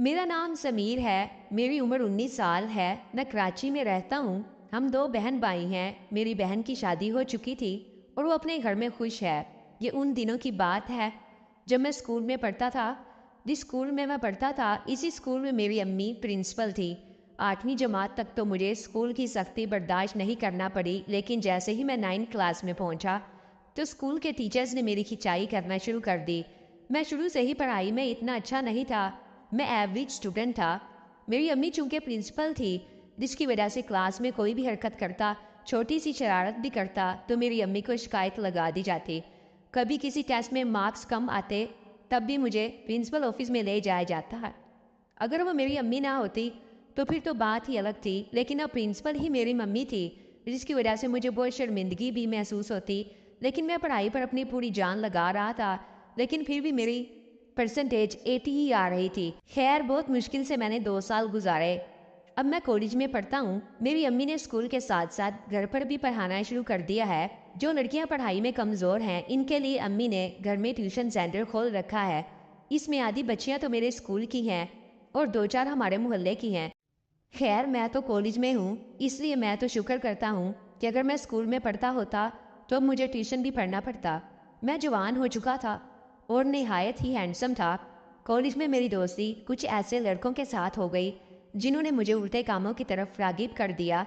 मेरा नाम समीर है। मेरी उम्र 19 साल है। मैं कराची में रहता हूँ। हम दो बहन भाई हैं। मेरी बहन की शादी हो चुकी थी और वो अपने घर में खुश है। ये उन दिनों की बात है जब मैं स्कूल में पढ़ता था। जिस स्कूल में मैं पढ़ता था इसी स्कूल में मेरी अम्मी प्रिंसिपल थी। 8वीं जमात तक तो मुझे स्कूल की सख्ती बर्दाश्त नहीं करना पड़ी, लेकिन जैसे ही मैं 9th क्लास में पहुंचा तो स्कूल के टीचर्स ने मेरी खिंचाई करना शुरू कर दी। मैं शुरू से ही पढ़ाई में इतना अच्छा नहीं था। मैं एवरेज स्टूडेंट था। मेरी अम्मी चूंकि प्रिंसिपल थी, जिसकी वजह से क्लास में कोई भी हरकत करता, छोटी सी शरारत भी करता तो मेरी अम्मी को शिकायत लगा दी जाती। कभी किसी टेस्ट में मार्क्स कम आते तब भी मुझे प्रिंसिपल ऑफिस में ले जाया जाता है। अगर वो मेरी अम्मी ना होती तो फिर तो बात ही अलग थी, लेकिन अब प्रिंसिपल ही मेरी मम्मी थी, जिसकी वजह से मुझे बहुत शर्मिंदगी भी महसूस होती। लेकिन मैं पढ़ाई पर अपनी पूरी जान लगा रहा था, लेकिन फिर भी मेरी परसेंटेज 80 ही आ रही थी। खैर, बहुत मुश्किल से मैंने 2 साल गुजारे। अब मैं कॉलेज में पढ़ता हूँ। मेरी अम्मी ने स्कूल के साथ साथ घर पर भी पढ़ाना शुरू कर दिया है। जो लड़कियां पढ़ाई में कमज़ोर हैं, इनके लिए अम्मी ने घर में ट्यूशन सेंटर खोल रखा है। इसमें आधी बच्चियां तो मेरे स्कूल की हैं और 2-4 हमारे मोहल्ले की हैं। खैर, मैं तो कॉलेज में हूँ, इसलिए मैं तो शुक्र करता हूँ कि अगर मैं स्कूल में पढ़ता होता तो अब मुझे ट्यूशन भी पढ़ना पड़ता। मैं जवान हो चुका था और निहायत ही हैंडसम था। कॉलेज में मेरी दोस्ती कुछ ऐसे लड़कों के साथ हो गई जिन्होंने मुझे उल्टे कामों की तरफ रागिब कर दिया।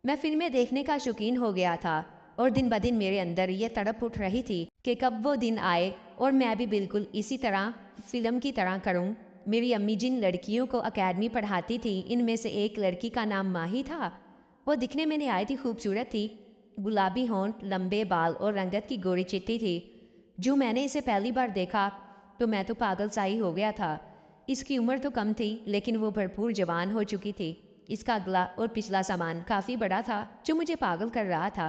मैं फिल्में देखने का शौकीन हो गया था और दिन ब दिन मेरे अंदर ये तड़प उठ रही थी कि कब वो दिन आए और मैं भी बिल्कुल इसी तरह फिल्म की तरह करूं। मेरी अम्मी जिन लड़कियों को अकेडमी पढ़ाती थी, इनमें से एक लड़की का नाम माही था। वो दिखने में निहायत ही खूबसूरत थी। गुलाबी होंठ, लंबे बाल और रंगत की गोरी चिट्टी थी। जो मैंने इसे पहली बार देखा तो मैं तो पागल सा ही हो गया था। इसकी उम्र तो कम थी, लेकिन वो भरपूर जवान हो चुकी थी। इसका अगला और पिछला सामान काफ़ी बड़ा था, जो मुझे पागल कर रहा था।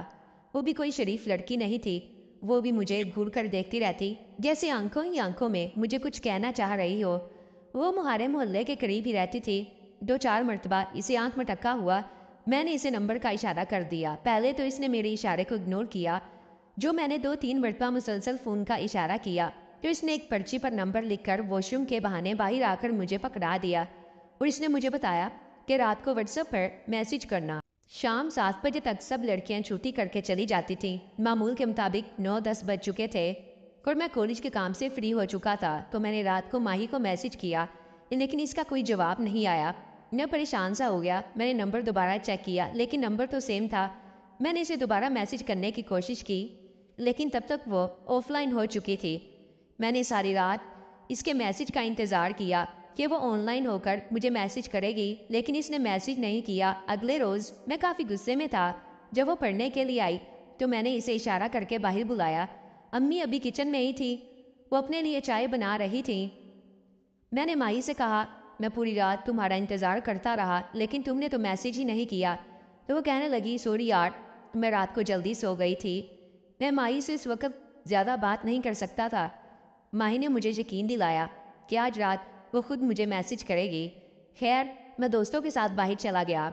वो भी कोई शरीफ लड़की नहीं थी। वो भी मुझे घूर कर देखती रहती, जैसे आंखों ही आंखों में मुझे कुछ कहना चाह रही हो। वो हमारे मोहल्ले के करीब ही रहती थी। 2-4 मरतबा इसे आंख में टक्का हुआ। मैंने इसे नंबर का इशारा कर दिया। पहले तो इसने मेरे इशारे को इग्नोर किया। जो मैंने 2-3 मरतबा मुसलसल फ़ोन का इशारा किया तो इसने एक पर्ची पर नंबर लिखकर वॉशरूम के बहाने बाहर आकर मुझे पकड़ा दिया और इसने मुझे बताया कि रात को व्हाट्सएप पर मैसेज करना। शाम 7 बजे तक सब लड़कियां छुट्टी करके चली जाती थीं। मामूल के मुताबिक 9-10 बज चुके थे और मैं कॉलेज के काम से फ्री हो चुका था, तो मैंने रात को माही को मैसेज किया, लेकिन इसका कोई जवाब नहीं आया। मैं परेशान सा हो गया। मैंने नंबर दोबारा चेक किया, लेकिन नंबर तो सेम था। मैंने इसे दोबारा मैसेज करने की कोशिश की, लेकिन तब तक वो ऑफलाइन हो चुकी थी। मैंने सारी रात इसके मैसेज का इंतज़ार किया कि वो ऑनलाइन होकर मुझे मैसेज करेगी, लेकिन इसने मैसेज नहीं किया। अगले रोज़ मैं काफ़ी गुस्से में था। जब वो पढ़ने के लिए आई तो मैंने इसे इशारा करके बाहर बुलाया। अम्मी अभी किचन में ही थी। वो अपने लिए चाय बना रही थी। मैंने माही से कहा, मैं पूरी रात तुम्हारा इंतज़ार करता रहा, लेकिन तुमने तो मैसेज ही नहीं किया। तो वो कहने लगी, सॉरी यार, मैं रात को जल्दी सो गई थी। मैं माही से इस वक्त ज़्यादा बात नहीं कर सकता था। माही ने मुझे यकीन दिलाया कि आज रात वो खुद मुझे मैसेज करेगी। खैर, मैं दोस्तों के साथ बाहर चला गया।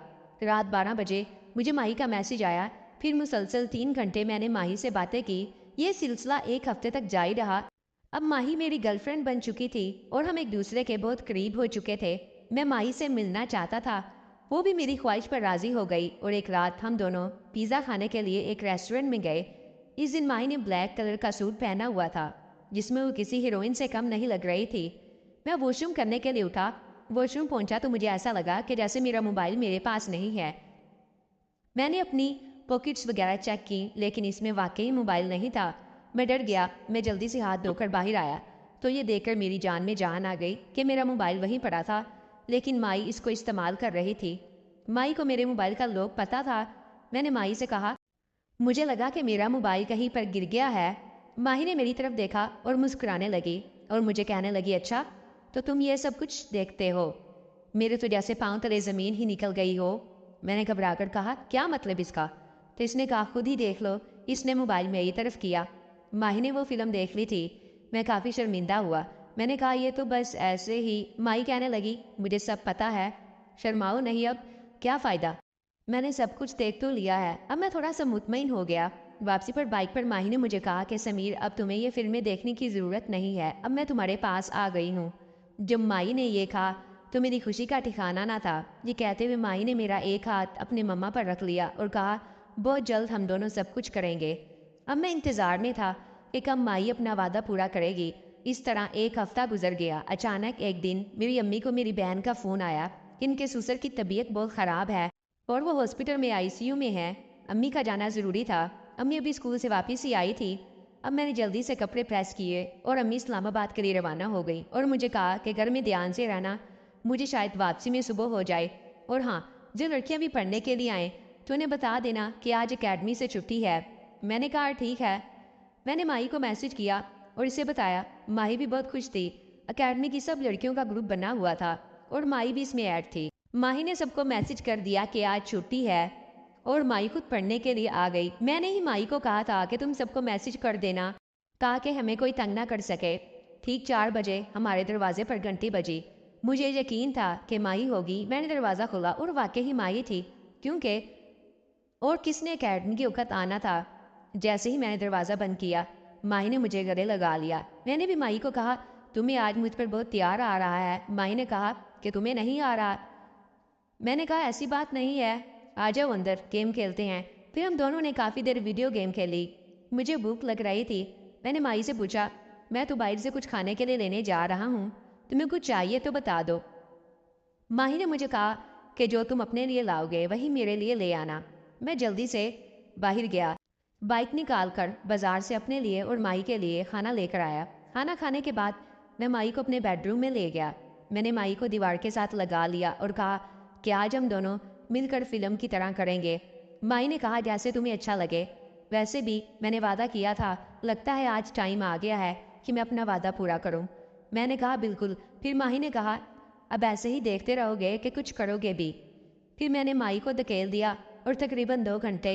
रात 12 बजे मुझे माही का मैसेज आया। फिर मुसलसल 3 घंटे मैंने माही से बातें की। ये सिलसिला 1 हफ्ते तक जारी रहा। अब माही मेरी गर्लफ्रेंड बन चुकी थी और हम एक दूसरे के बहुत करीब हो चुके थे। मैं माही से मिलना चाहता था। वो भी मेरी ख्वाहिश पर राजी हो गई और एक रात हम दोनों पिज़्ज़ा खाने के लिए एक रेस्टोरेंट में गए। इस दिन माही ने ब्लैक कलर का सूट पहना हुआ था, जिसमें वो किसी हीरोइन से कम नहीं लग रही थी। मैं वॉशरूम करने के लिए उठा। वॉशरूम पहुंचा तो मुझे ऐसा लगा कि जैसे मेरा मोबाइल मेरे पास नहीं है। मैंने अपनी पॉकेट्स वगैरह चेक की, लेकिन इसमें वाकई मोबाइल नहीं था। मैं डर गया। मैं जल्दी से हाथ धोकर बाहर आया तो ये देखकर मेरी जान में जान आ गई कि मेरा मोबाइल वहीं पड़ा था, लेकिन माई इसको इस्तेमाल कर रही थी। माई को मेरे मोबाइल का लॉक पता था। मैंने माई से कहा, मुझे लगा कि मेरा मोबाइल कहीं पर गिर गया है। माही ने मेरी तरफ देखा और मुस्कुराने लगी और मुझे कहने लगी, अच्छा तो तुम ये सब कुछ देखते हो। मेरे तो जैसे पांव तले ज़मीन ही निकल गई हो। मैंने घबराकर कहा, क्या मतलब इसका? तो इसने कहा, खुद ही देख लो। इसने मोबाइल मेरी तरफ किया। माही ने वो फिल्म देख ली थी। मैं काफ़ी शर्मिंदा हुआ। मैंने कहा, ये तो बस ऐसे ही। माही कहने लगी, मुझे सब पता है, शर्माओ नहीं। अब क्या फ़ायदा, मैंने सब कुछ देख तो लिया है। अब मैं थोड़ा सा मुतमईन हो गया। वापसी पर बाइक पर माही ने मुझे कहा कि समीर, अब तुम्हें ये फिल्में देखने की ज़रूरत नहीं है, अब मैं तुम्हारे पास आ गई हूँ। जब माई ने ये कहा तो मेरी खुशी का ठिकाना ना था। ये कहते हुए माई ने मेरा एक हाथ अपने मम्मा पर रख लिया और कहा, बहुत जल्द हम दोनों सब कुछ करेंगे। अब मैं इंतज़ार में था कि कब माई अपना वादा पूरा करेगी। इस तरह एक हफ्ता गुजर गया। अचानक एक दिन मेरी अम्मी को मेरी बहन का फ़ोन आया कि इनके ससुर की तबीयत बहुत ख़राब है और वो हॉस्पिटल में आईसीयू में है। अम्मी का जाना ज़रूरी था। अम्मी अभी स्कूल से वापस ही आई थी। अब मैंने जल्दी से कपड़े प्रेस किए और अम्मी इस्लामाबाद के लिए रवाना हो गई और मुझे कहा कि घर में ध्यान से रहना, मुझे शायद वापसी में सुबह हो जाए। और हाँ, जो लड़कियां भी पढ़ने के लिए आएँ तो उन्हें बता देना कि आज एकेडमी से छुट्टी है। मैंने कहा ठीक है। मैंने माही को मैसेज किया और इसे बताया। माही भी बहुत खुश थी। एकेडमी की सब लड़कियों का ग्रुप बना हुआ था और माही भी इसमें ऐड थी। माही ने सबको मैसेज कर दिया कि आज छुट्टी है और माई खुद पढ़ने के लिए आ गई। मैंने ही माई को कहा था कि तुम सबको मैसेज कर देना, कहा कि हमें कोई तंग ना कर सके। ठीक 4 बजे हमारे दरवाजे पर घंटी बजी। मुझे यकीन था कि माई होगी। मैंने दरवाज़ा खोला और वाकई ही माई थी, क्योंकि और किसने एकेडमी के वक्त आना था। जैसे ही मैंने दरवाज़ा बंद किया, माई ने मुझे गले लगा लिया। मैंने भी माई को कहा, तुम्हें आज मुझ पर बहुत प्यार आ रहा है। माई ने कहा कि तुम्हें नहीं आ रहा। मैंने कहा ऐसी बात नहीं है, आ जाओ अंदर, गेम खेलते हैं। फिर हम दोनों ने काफ़ी देर वीडियो गेम खेली। मुझे भूख लग रही थी। मैंने माई से पूछा, मैं तो बाहर से कुछ खाने के लिए लेने जा रहा हूँ, तुम्हें कुछ चाहिए तो बता दो। माही ने मुझे कहा कि जो तुम अपने लिए लाओगे वही मेरे लिए ले आना। मैं जल्दी से बाहर गया। बाइक निकाल कर बाजार से अपने लिए और माई के लिए खाना लेकर आया। खाना खाने के बाद मैं माई को अपने बेडरूम में ले गया। मैंने माई को दीवार के साथ लगा लिया और कहा कि आज हम दोनों मिलकर फिल्म की तरह करेंगे। माई ने कहा जैसे तुम्हें अच्छा लगे। वैसे भी मैंने वादा किया था, लगता है आज टाइम आ गया है कि मैं अपना वादा पूरा करूं। मैंने कहा बिल्कुल। फिर माही ने कहा अब ऐसे ही देखते रहोगे कि कुछ करोगे भी। फिर मैंने माई को धकेल दिया और तकरीबन 2 घंटे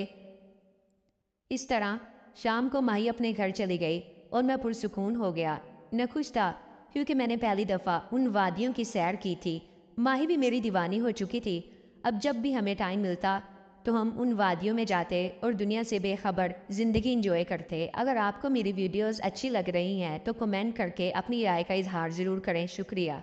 इस तरह शाम को माही अपने घर चली गई और मैं पुरसुकून हो गया। न खुश था क्योंकि मैंने पहली दफ़ा उन वादियों की सैर की थी। माही भी मेरी दीवानी हो चुकी थी। अब जब भी हमें टाइम मिलता तो हम उन वादियों में जाते और दुनिया से बेखबर ज़िंदगी इंजॉय करते। अगर आपको मेरी वीडियोस अच्छी लग रही हैं तो कमेंट करके अपनी राय का इजहार ज़रूर करें। शुक्रिया।